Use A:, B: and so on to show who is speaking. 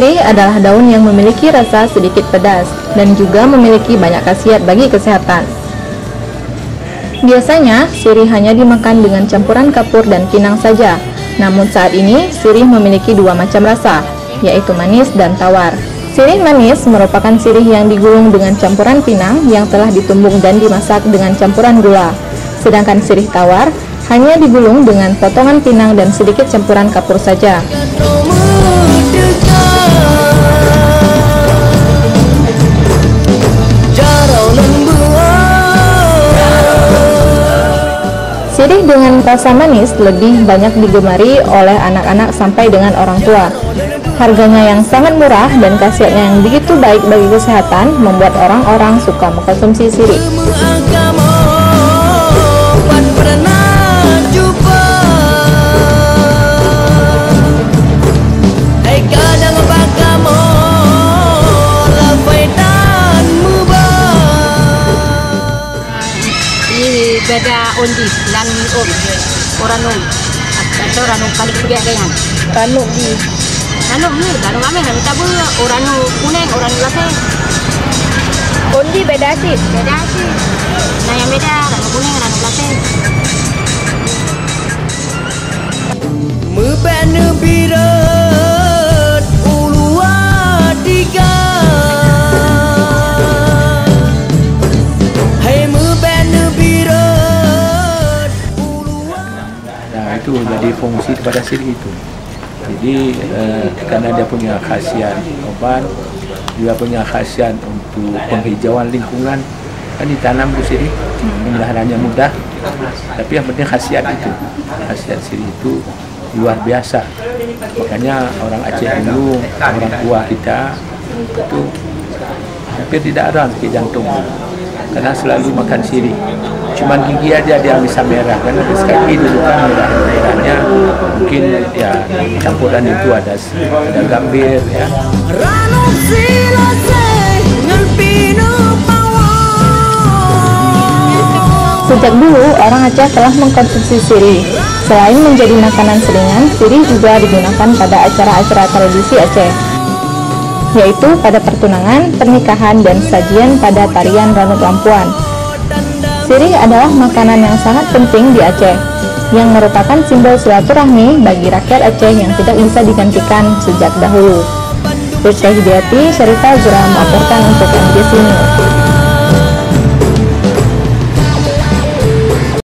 A: Sirih adalah daun yang memiliki rasa sedikit pedas dan juga memiliki banyak khasiat bagi kesehatan. Biasanya, sirih hanya dimakan dengan campuran kapur dan pinang saja. Namun saat ini, sirih memiliki dua macam rasa, yaitu manis dan tawar. Sirih manis merupakan sirih yang digulung dengan campuran pinang yang telah ditumbuk dan dimasak dengan campuran gula. Sedangkan sirih tawar hanya digulung dengan potongan pinang dan sedikit campuran kapur saja. Sirih dengan rasa manis lebih banyak digemari oleh anak-anak sampai dengan orang tua. Harganya yang sangat murah dan khasiatnya yang begitu baik bagi kesehatan membuat orang-orang suka mengkonsumsi sirih.
B: Beda undi dan orang atau orang kali pergi dengan
A: Ranuk di
B: ranuk kami ranuk tabu orang kuning orang lase
A: undi beda sih.
B: nah yang beda ranuk kuning ranuk lase
C: Mubanu birat ulua tiga.
D: Itu jadi fungsi daripada sirih itu. Jadi karena dia punya khasiat obat, juga punya khasiat untuk penghijauan lingkungan, kan ditanam di sirih, pemeliharannya mudah. Tapi yang penting khasiat itu, khasiat sirih itu luar biasa. Makanya orang Aceh dulu, orang tua kita itu hampir tidak ada sakit jantung, karena selalu makan sirih. Cuman gigi aja dia bisa merah, karena sekali dulu kan merahnya mungkin ya campuran itu ada gambir ya.
A: Sejak dulu orang Aceh telah mengkonsumsi sirih. Selain menjadi makanan selingan, sirih juga digunakan pada acara-acara tradisi Aceh, yaitu pada pertunangan, pernikahan, dan sajian pada tarian Ranut Lampuan. Sirih adalah makanan yang sangat penting di Aceh, yang merupakan simbol silaturahmi bagi rakyat Aceh yang tidak bisa digantikan sejak dahulu. Rizka Hidayati, Syarifah Zura melaporkan untuk MJC News.